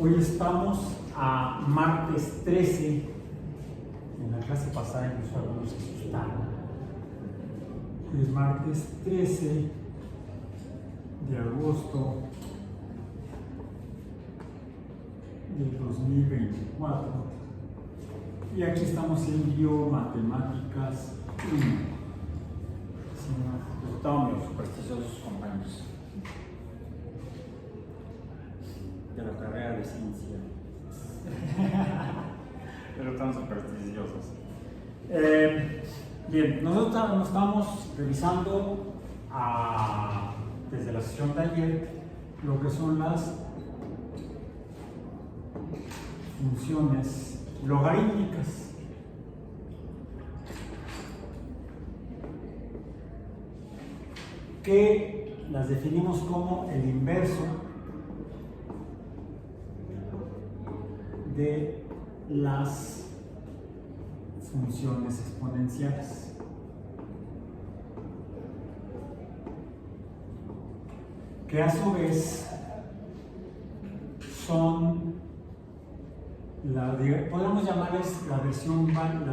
Hoy estamos a martes 13. En la clase pasada incluso algunos se asustaron. Hoy es martes 13 de agosto del 2024. Y aquí estamos en Biomatemáticas 1. Si me gustaban mis supersticiosos compañeros de la carrera de ciencia. Pero están supersticiosos. Bien, nosotros estamos revisando desde la sesión de ayer lo que son las funciones logarítmicas. Que las definimos como el inverso de las funciones exponenciales. Que a su vez son podemos llamarles la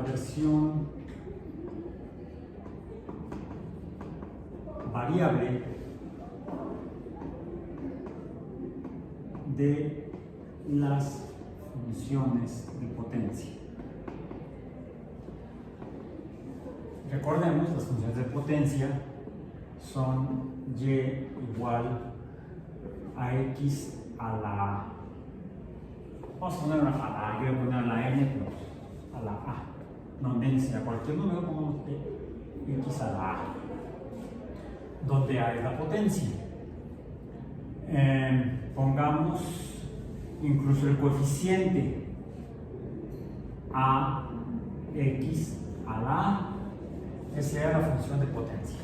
versión variable de las funciones de potencia. Recordemos, las funciones de potencia son y igual a x a la, vamos a poner a la a, yo voy a poner a la n, pero a la a, no n sea cualquier número, pongamos x a la a, donde a es la potencia. Pongamos incluso el coeficiente a x a la a, que sea la función de potencia.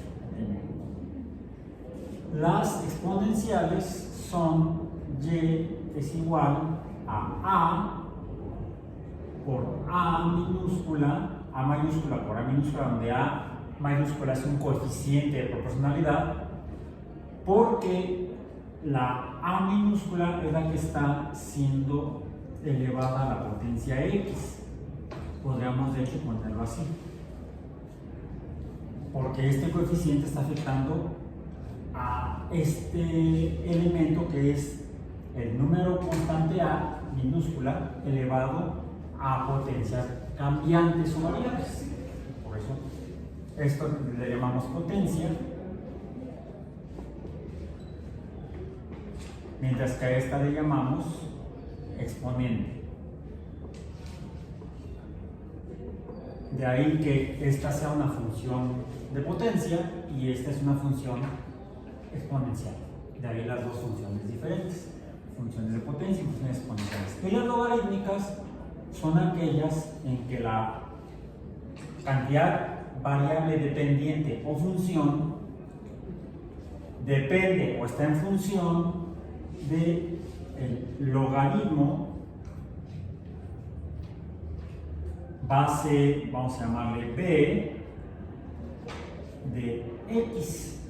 Las exponenciales son y es igual a por a minúscula, a mayúscula por a minúscula, donde a mayúscula es un coeficiente de proporcionalidad, porque la a minúscula es la que está siendo elevada a la potencia x. Podríamos de hecho ponerlo así, porque este coeficiente está afectando a este elemento que es el número constante a minúscula elevado a potencias cambiantes o variables. Por eso esto le llamamos potencia, mientras que a esta le llamamos exponente. De ahí que esta sea una función de potencia y esta es una función exponencial. De ahí las dos funciones diferentes, funciones de potencia y funciones exponenciales. Y las logarítmicas son aquellas en que la cantidad variable dependiente o función depende o está en función del logaritmo base, vamos a llamarle b, de x,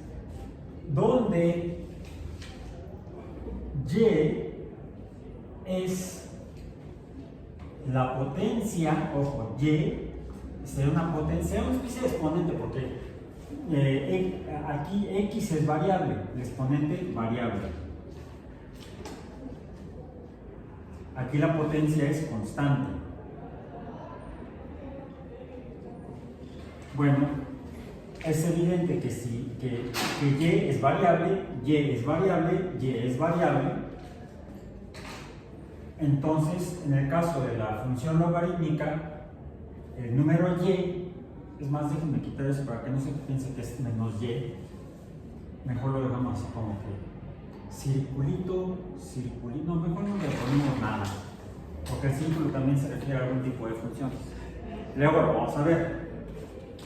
donde y es la potencia, ojo, y sería una potencia, una especie de exponente, porque aquí x es variable, el exponente variable. Aquí la potencia es constante. Bueno, es evidente que si que y es variable, y es variable, y es variable, entonces en el caso de la función logarítmica, el número y, es más, déjenme quitar eso para que no se piense que es menos y, mejor lo dejamos así como que circulito, no, mejor no le ponemos nada, porque el círculo también se refiere a algún tipo de función. Luego lo vamos a ver.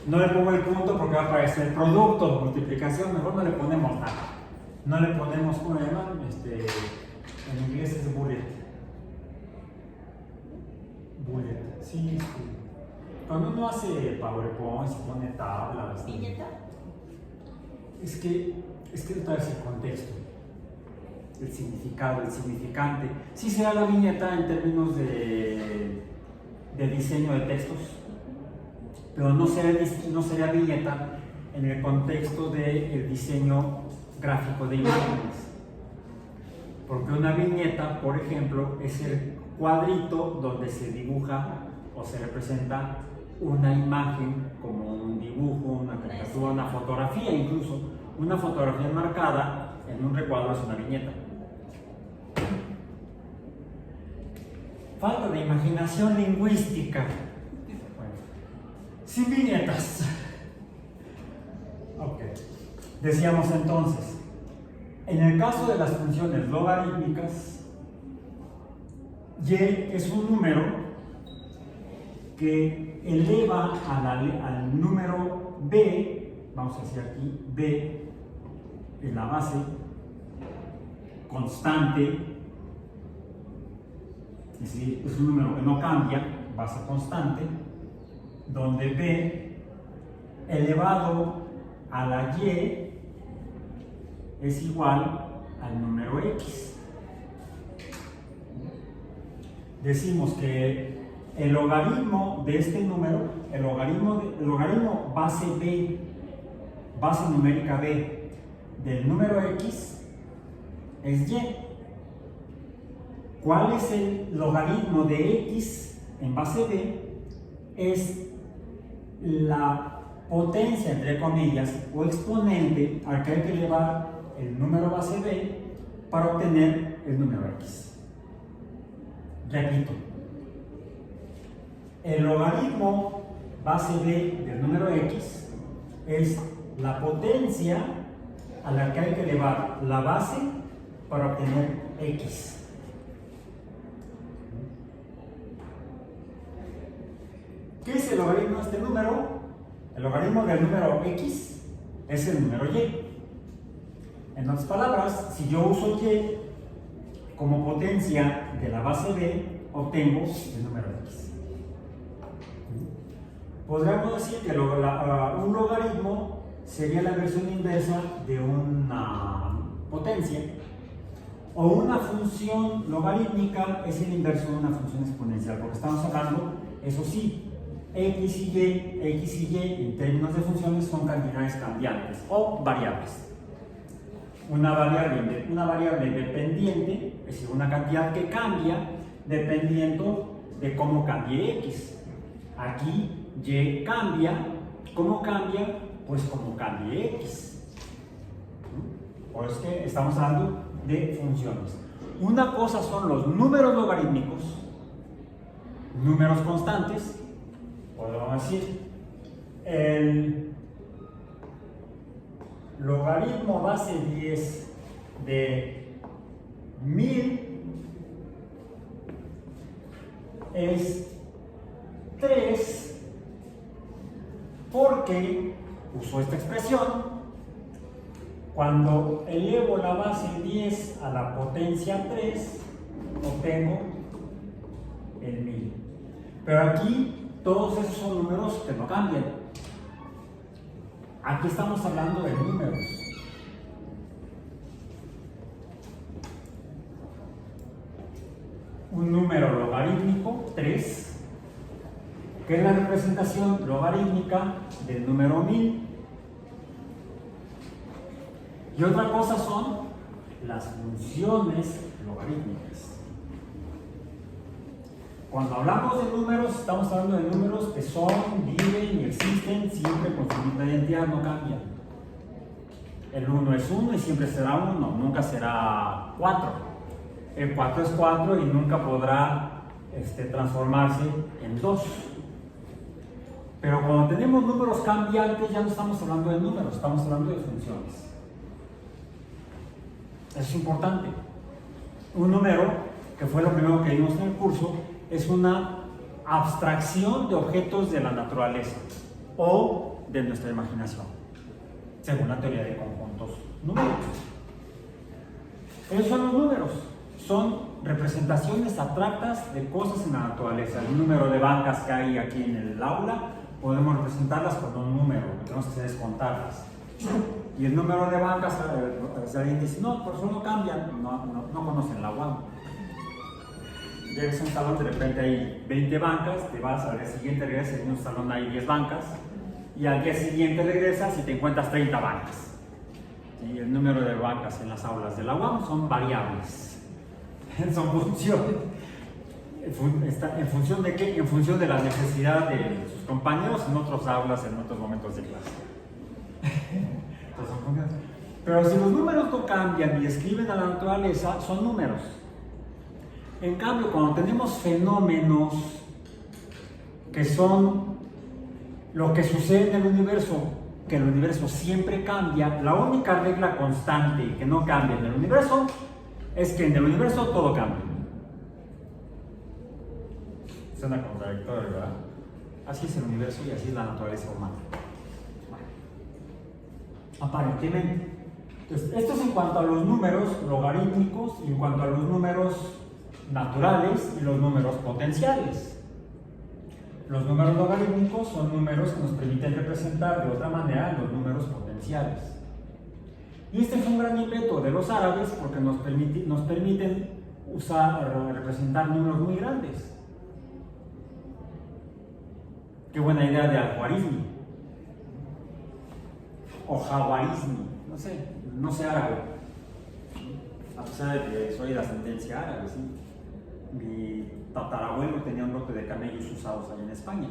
No le pongo el punto porque va a aparecer el producto, multiplicación, mejor no le ponemos nada. No le ponemos, ¿cómo le llaman? En inglés es bullet. Bullet, sí. Cuando uno hace PowerPoint, se pone tablas. ¿Viñeta? Es que tal es el contexto. el significado, el significante. Sí será la viñeta en términos de diseño de textos, pero no sería viñeta en el contexto del diseño gráfico de imágenes. Porque una viñeta, por ejemplo, es el cuadrito donde se dibuja o se representa una imagen, como un dibujo, una caricatura, una fotografía incluso. Una fotografía enmarcada en un recuadro es una viñeta. Falta de imaginación lingüística. Bueno, sin viñetas. Ok. Decíamos entonces, en el caso de las funciones logarítmicas, y es un número que eleva al número b, vamos a decir aquí, b en la base constante, es decir, es un número que no cambia, base constante, donde b elevado a la y es igual al número x. Decimos que el logaritmo de este número, el logaritmo base b, base numérica b del número x es y. ¿Cuál es el logaritmo de x en base b? Es la potencia, entre comillas, o exponente al que hay que elevar el número base b para obtener el número x. Repito, el logaritmo base b del número x es la potencia a la que hay que elevar la base para obtener x. ¿Qué es el logaritmo de este número? El logaritmo del número x es el número y. En otras palabras, si yo uso y como potencia de la base b, obtengo el número x. Podríamos decir que un logaritmo sería la versión inversa de una potencia, o una función logarítmica es el inverso de una función exponencial, porque estamos hablando, eso sí, x y y en términos de funciones son cantidades cambiantes o variables. Una variable dependiente, es decir, una cantidad que cambia dependiendo de cómo cambie x. Aquí y cambia, ¿cómo cambia? Pues como cambie x. Por eso es que estamos hablando de funciones. Una cosa son los números logarítmicos, números constantes, podemos decir, el logaritmo base 10 de 1000 es 3 porque uso esta expresión. Cuando elevo la base 10 a la potencia 3 obtengo el 1000. Pero aquí todos esos son números que no cambian. Aquí estamos hablando de números. Un número logarítmico, 3, que es la representación logarítmica del número 1000. Y otra cosa son las funciones logarítmicas. Cuando hablamos de números, estamos hablando de números que son, viven y existen siempre con su misma identidad, no cambian. El 1 es 1 y siempre será 1, nunca será 4. El 4 es 4 y nunca podrá transformarse en 2. Pero cuando tenemos números cambiantes, ya no estamos hablando de números, estamos hablando de funciones. Eso es importante. Un número, que fue lo primero que vimos en el curso, es una abstracción de objetos de la naturaleza o de nuestra imaginación, según la teoría de conjuntos numéricos. Esos son los números, son representaciones abstractas de cosas en la naturaleza. El número de bancas que hay aquí en el aula, podemos representarlas con un número, lo que tenemos que hacer es contarlas. Y el número de bancas, si alguien dice, no, por eso no cambian, no conocen la UAM. Llegas a un salón, de repente hay 20 bancas, te vas al día siguiente, regresas, en un salón hay 10 bancas, y al día siguiente regresas y te encuentras 30 bancas. Y el número de bancas en las aulas de la UAM son variables, son funciones. ¿En función de qué? En función de la necesidad de sus compañeros en otras aulas, en otros momentos de clase. Pero si los números no cambian y escriben a la naturaleza, son números. En cambio, cuando tenemos fenómenos que son lo que sucede en el universo, que el universo siempre cambia, la única regla constante que no cambia en el universo es que en el universo todo cambia. Suena contradictorio, ¿verdad? Así es el universo y así es la naturaleza humana. Bueno, aparentemente. Entonces, esto es en cuanto a los números logarítmicos y en cuanto a los números naturales y los números potenciales. Los números logarítmicos son números que nos permiten representar de otra manera los números potenciales. Y este fue un gran invento de los árabes porque nos permiten representar números muy grandes. Qué buena idea de al-Khwarizmi o Jawarizmi, no sé árabe, a pesar de que soy de ascendencia árabe, ¿sí? Mi tatarabuelo tenía un lote de camellos usados ahí en España.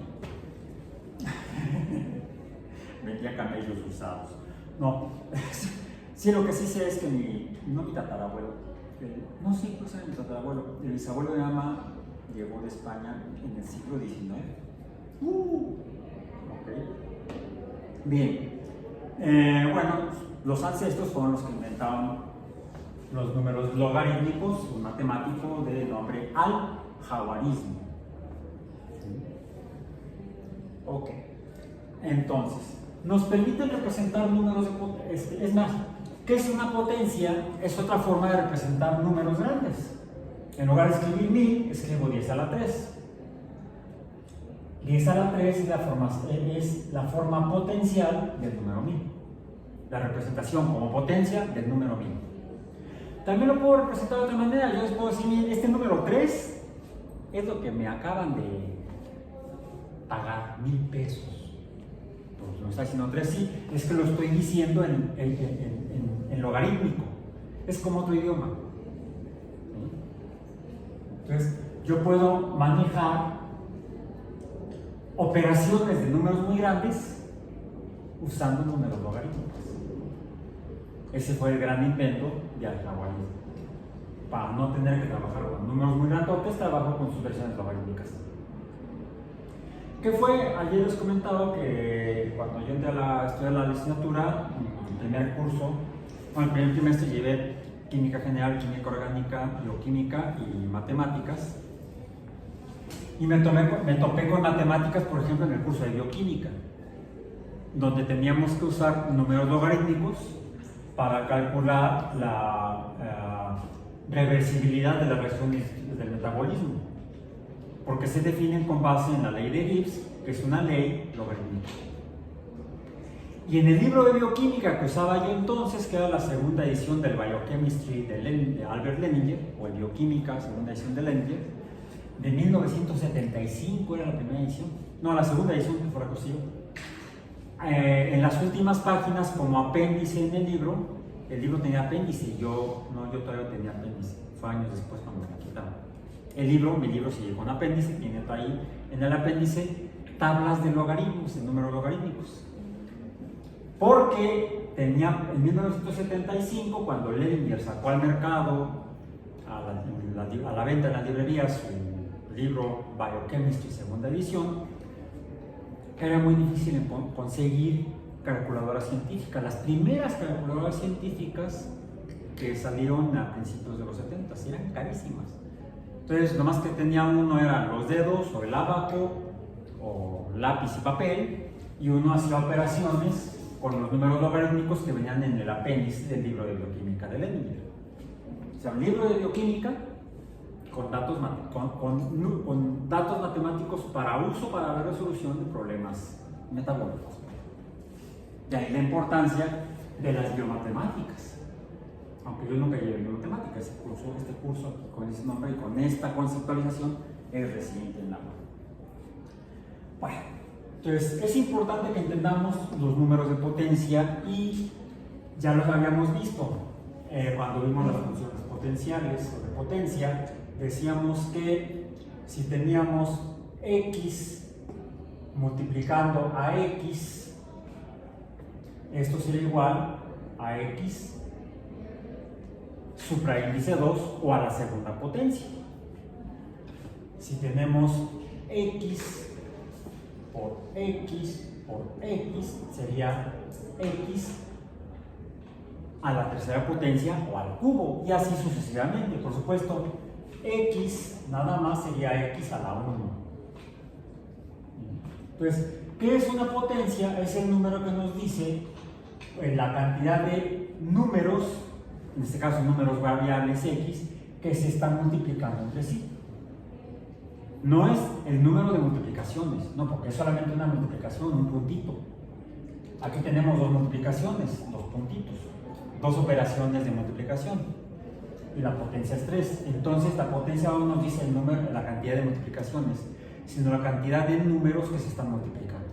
Vendía camellos usados. No, sí, lo que sí sé es que no mi tatarabuelo, no sé cuál era mi tatarabuelo, el bisabuelo de mamá llegó de España en el siglo XIX. Okay. Bien, bueno, los ancestros fueron los que inventaron los números logarítmicos, un matemático de nombre al-Khwarizmi. Ok, entonces, nos permiten representar números de es más, ¿qué es una potencia? Es otra forma de representar números grandes. En lugar de escribir 1000, escribo 10 a la 3. 10 a la 3 es la forma potencial del número 1000. La representación como potencia del número 1000. También lo puedo representar de otra manera. Yo les puedo decir, este número 3 es lo que me acaban de pagar, 1000 pesos. Pues no está diciendo 3, sí, es que lo estoy diciendo en logarítmico. Es como otro idioma. Entonces, yo puedo manejar operaciones de números muy grandes usando números logarítmicos. Ese fue el gran invento de al-Khwarizmi. Para no tener que trabajar con números muy grandes, trabajo con sus versiones logarítmicas. ¿Qué fue? Ayer les comentaba que cuando yo entré a estudiar la licenciatura, en el primer curso, el primer trimestre llevé química general, química orgánica, bioquímica y matemáticas. Y me topé con matemáticas, por ejemplo, en el curso de bioquímica, donde teníamos que usar números logarítmicos para calcular la reversibilidad de las reacciones del metabolismo, porque se definen con base en la ley de Gibbs, que es una ley logarítmica. Y en el libro de bioquímica que usaba yo entonces, que era la segunda edición del Biochemistry de Albert Lehninger, o el Bioquímica, segunda edición de Lehninger, de 1975 era la primera edición, no, la segunda edición que fue recursiva. En las últimas páginas, como apéndice en el libro tenía apéndice, yo todavía tenía apéndice, fue años después cuando me la quitaron. Mi libro sigue con apéndice, tiene ahí en el apéndice tablas de logaritmos, de números logarítmicos. Porque tenía en 1975, cuando Lehninger sacó al mercado, a la venta en las librerías, su libro Biochemistry, segunda edición, era muy difícil conseguir calculadoras científicas. Las primeras calculadoras científicas que salieron a principios de los 70 eran carísimas. Entonces, lo más que tenía uno eran los dedos o el ábaco o lápiz y papel, y uno hacía operaciones con los números logarítmicos que venían en el apéndice del libro de bioquímica de Lehninger. O sea, un libro de bioquímica con datos matemáticos para uso para la resolución de problemas metabólicos. De ahí la importancia de las biomatemáticas. Aunque yo nunca llevé biomatemáticas, este curso aquí con ese nombre y con esta conceptualización es reciente en la UNAM. Bueno, entonces es importante que entendamos los números de potencia y ya los habíamos visto cuando vimos las funciones potenciales o de potencia. Decíamos que si teníamos x multiplicando a x, esto sería igual a x supraíndice 2 o a la segunda potencia. Si tenemos x por x por x, sería x a la tercera potencia o al cubo, y así sucesivamente. Por supuesto, x nada más sería x a la 1. Entonces, ¿qué es una potencia? Es el número que nos dice la cantidad de números, en este caso números variables x, que se están multiplicando entre sí. No es el número de multiplicaciones, no, porque es solamente una multiplicación, un puntito. Aquí tenemos dos multiplicaciones, dos puntitos, dos operaciones de multiplicación, y la potencia es 3. Entonces la potencia no nos dice el número, la cantidad de multiplicaciones, sino la cantidad de números que se están multiplicando.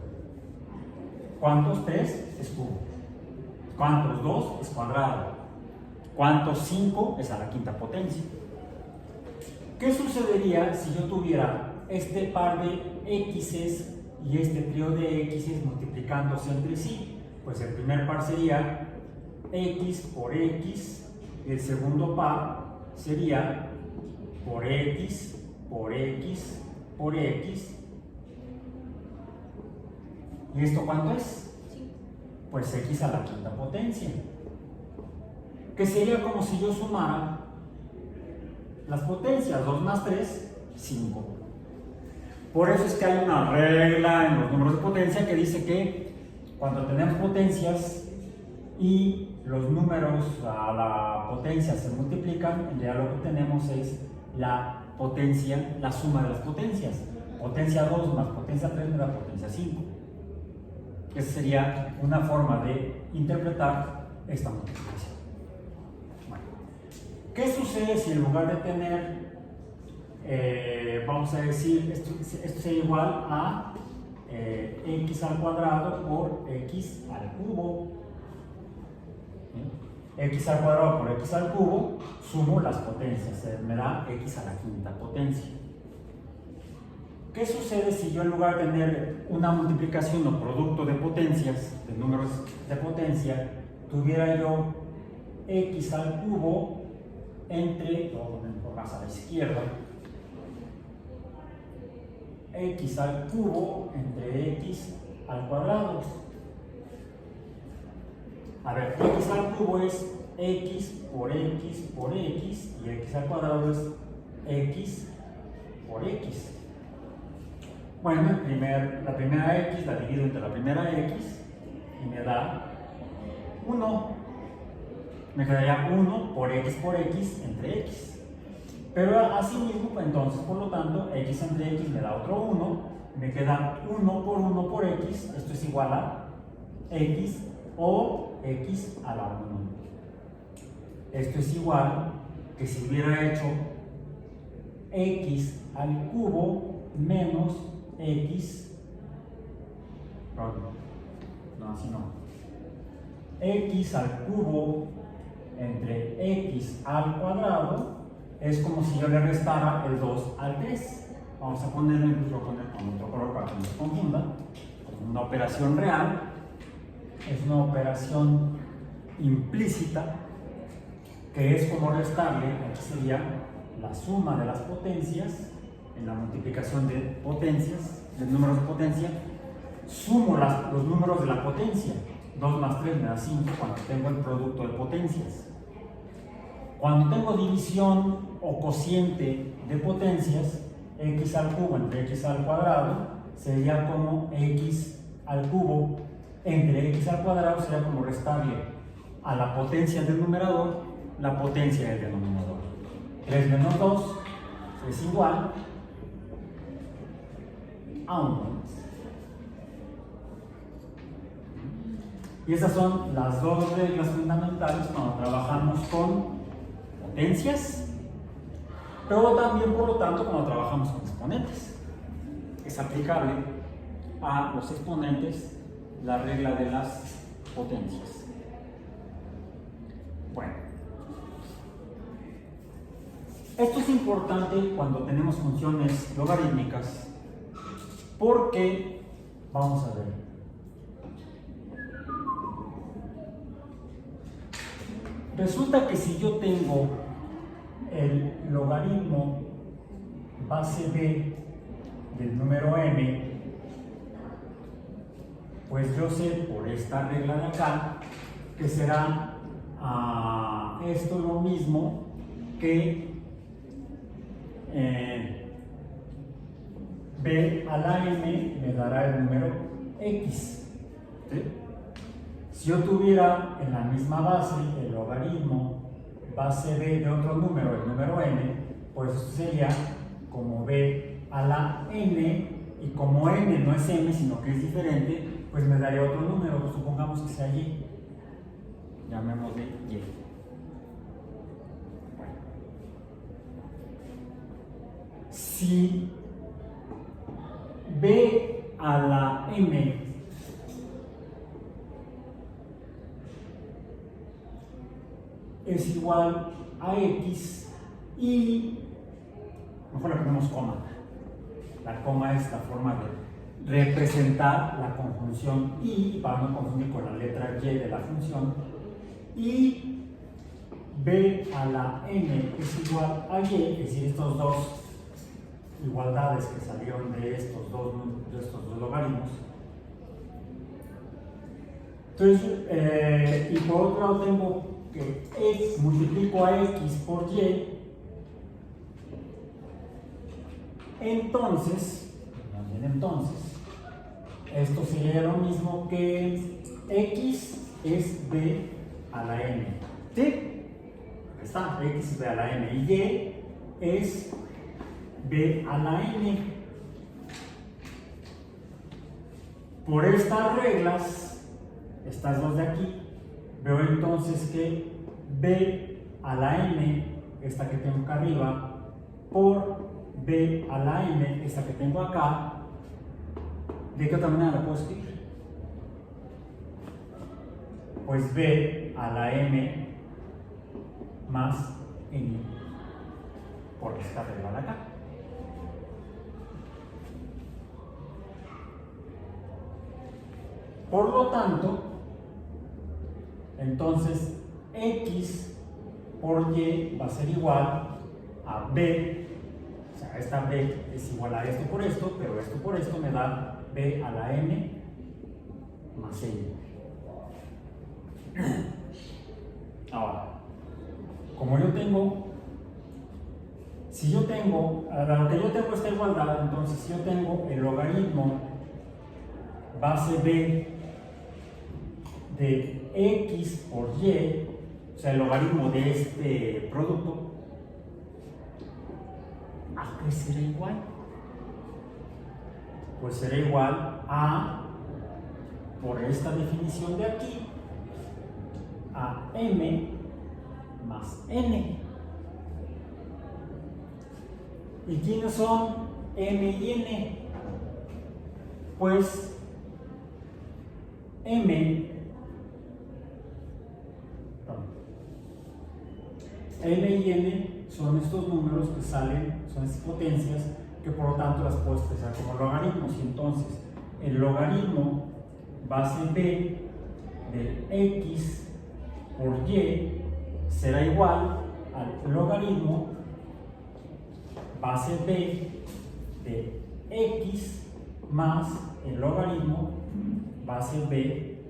¿Cuántos? 3 es cubo. ¿Cuántos? 2 es cuadrado. ¿Cuántos? 5 es a la quinta potencia. ¿Qué sucedería si yo tuviera este par de x's y este trío de x's multiplicándose entre sí? Pues el primer par sería x por x, y el segundo par sería por x por x por x. ¿Y esto cuánto es? Pues x a la quinta potencia, que sería como si yo sumara las potencias, 2 más 3, 5. Por eso es que hay una regla en los números de potencia que dice que cuando tenemos potencias y los números a la potencia se multiplican, en realidad lo que tenemos es la potencia, la suma de las potencias. Potencia 2 más potencia 3 me da potencia 5. Esa sería una forma de interpretar esta multiplicación. Bueno, ¿qué sucede si en lugar de tener, vamos a decir, esto sería igual a x al cuadrado por x al cubo? X al cuadrado por x al cubo, sumo las potencias, me da x a la quinta potencia. ¿Qué sucede si yo en lugar de tener una multiplicación o producto de potencias, de números de potencia, tuviera yo x al cubo entre, lo voy a poner más a la izquierda, x al cubo entre x al cuadrado? A ver, x al cubo es x por x por x, y x al cuadrado es x por x. Bueno, la primera x la divido entre la primera x y me da 1. Me quedaría 1 por x entre x. Pero así mismo, entonces, por lo tanto, x entre x me da otro 1. Me queda 1 por x, esto es igual a x o x a la 1. Esto es igual que si hubiera hecho x al cubo menos x, no, así no, x al cubo entre x al cuadrado es como si yo le restara el 2 al 3. Vamos a ponerlo, incluso poner con otro color para que no se confunda. Una operación real es una operación implícita que es como restarle, aquí sería la suma de las potencias en la multiplicación de potencias, de números de potencia, sumo los números de la potencia. 2 más 3 me da 5 cuando tengo el producto de potencias. Cuando tengo división o cociente de potencias, x al cubo entre x al cuadrado sería como x al cubo entre x al cuadrado, sería como restarle a la potencia del numerador la potencia del denominador. 3 menos 2 es igual a 1. Y esas son las dos reglas fundamentales cuando trabajamos con potencias, pero también, por lo tanto, cuando trabajamos con exponentes. Es aplicable a los exponentes la regla de las potencias. Bueno, esto es importante cuando tenemos funciones logarítmicas porque, vamos a ver, resulta que si yo tengo el logaritmo base b del número m, pues yo sé por esta regla de acá que será esto lo mismo que b a la m me dará el número x. ¿Sí? Si yo tuviera en la misma base el logaritmo base b de otro número, el número n, pues esto sería como b a la n, y como n no es m sino que es diferente, pues me daría otro número, supongamos que sea y, llamémosle y. Bueno. Si b a la m es igual a x y, mejor le ponemos coma. La coma es la forma de representar la conjunción y, para no confundir con la letra y de la función, y b a la n es igual a y, es decir, estos dos igualdades que salieron de estos dos logaritmos. Entonces, y por otro lado tengo que x multiplico a x por y, entonces esto sería lo mismo que x es b a la n. ¿Sí? Aquí está, x es b a la n y y es b a la n. Por estas reglas, estas dos de aquí, veo entonces que b a la n, esta que tengo acá arriba, por b a la n, esta que tengo acá, ¿de qué otra manera la puedo escribir? Pues b a la m más n, por esta regla de acá. Por lo tanto, entonces x por y va a ser igual a b, o sea, esta b es igual a esto por esto, pero esto por esto me da b a la n más n. Ahora, como yo tengo, si yo tengo, lo que yo tengo esta igualdad, entonces si yo tengo el logaritmo base b de x por y, o sea, el logaritmo de este producto, ¿a qué será igual? Pues será igual a, por esta definición de aquí, a m más n. ¿Y quiénes son m y n? Pues m y n son estos números que salen, son estas potencias que por lo tanto las puedo expresar como logaritmos. Y entonces el logaritmo base b de x por y será igual al logaritmo base b de x más el logaritmo base b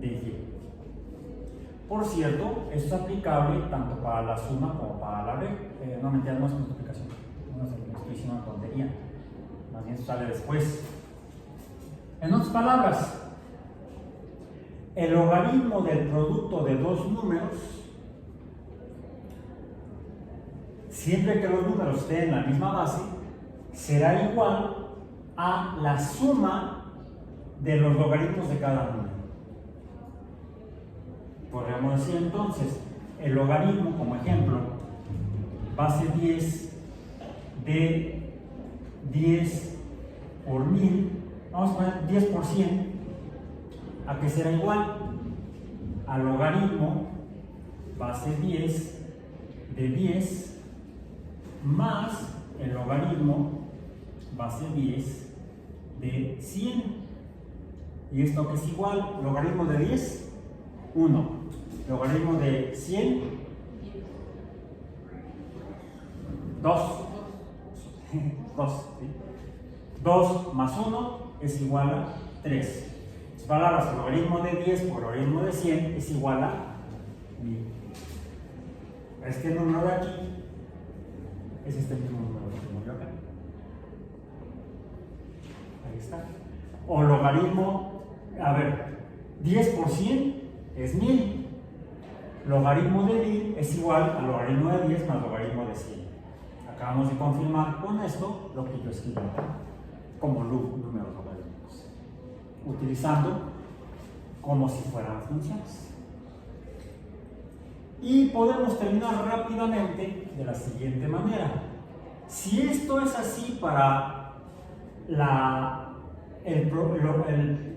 de y. Por cierto, esto es aplicable tanto para la suma como para la regla. No me entiendan, no es multiplicación. No sé, estoy diciendo una tontería. Más bien sale después. En otras palabras, el logaritmo del producto de dos números, siempre que los números estén en la misma base, será igual a la suma de los logaritmos de cada número. Podríamos decir entonces, el logaritmo, como ejemplo, base 10 de 10 por 1000, vamos a poner 10 por 100, ¿a qué será igual? Al logaritmo base 10 de 10 más el logaritmo base 10 de 100. ¿Y esto qué es igual? Logaritmo de 10, 1. Logaritmo de 100, 2. 2, ¿sí? 2 más 1 es igual a 3. En palabras, el logaritmo de 10 por logaritmo de 100 es igual a 1000. Este número de aquí es este mismo número que tengo yo acá. Ahí está. O logaritmo, a ver, 10 por 100 es 1000. Logaritmo de 1000 es igual al logaritmo de 10 más logaritmo de 100. Acabamos de confirmar con esto lo que yo escribí como números logarítmicos, utilizando como si fueran funciones. Y podemos terminar rápidamente de la siguiente manera. Si esto es así para el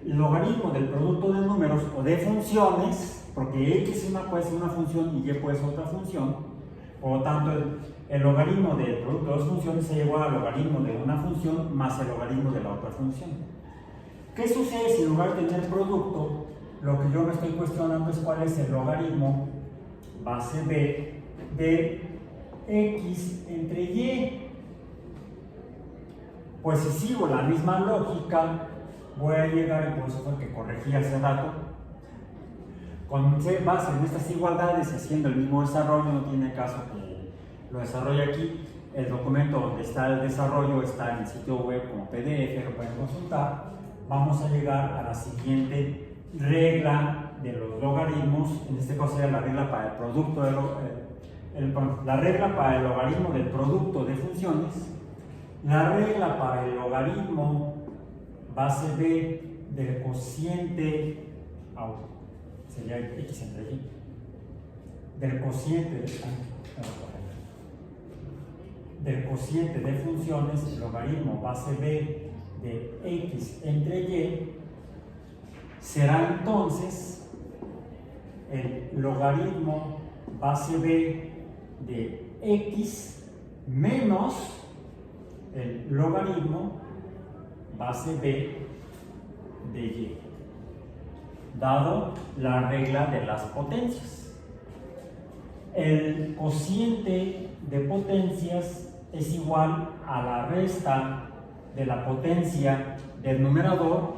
logaritmo del producto de números o de funciones, porque x puede ser una función y y puede ser otra función, por lo tanto el logaritmo del producto de dos funciones es igual al logaritmo de una función más el logaritmo de la otra función. ¿Qué sucede si en lugar de tener producto, lo que yo me estoy cuestionando es cuál es el logaritmo base b de x entre y? Pues si sigo la misma lógica, voy a llegar, y por eso fue el que corregí hace rato, con base en estas igualdades y haciendo el mismo desarrollo, no tiene caso que lo desarrolle aquí. El documento donde está el desarrollo está en el sitio web como PDF, lo pueden consultar. Vamos a llegar a la siguiente regla de los logaritmos. En este caso sería la regla para el producto la regla para el logaritmo del producto de funciones, la regla para el logaritmo base b del cociente, sería x entre y, del cociente de funciones, el logaritmo base b de x entre y será entonces el logaritmo base b de x menos el logaritmo base b de y, dado la regla de las potencias. El cociente de potencias es igual a la resta de la potencia del numerador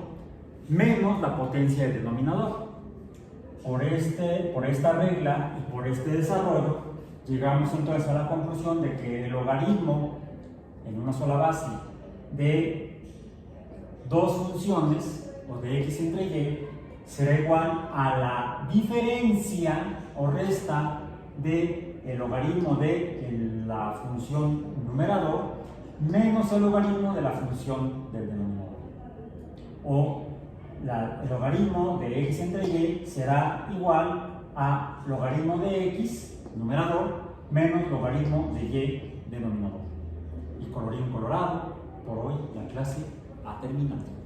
menos la potencia del denominador. Por esta regla y por este desarrollo, llegamos entonces a la conclusión de que el logaritmo en una sola base de dos funciones, o de x entre y, será igual a la diferencia o resta del logaritmo de la función numerador menos el logaritmo de la función del denominador. O el logaritmo de x entre y será igual a logaritmo de x numerador menos logaritmo de y denominador. Y colorín colorado, por hoy la clase ha terminado.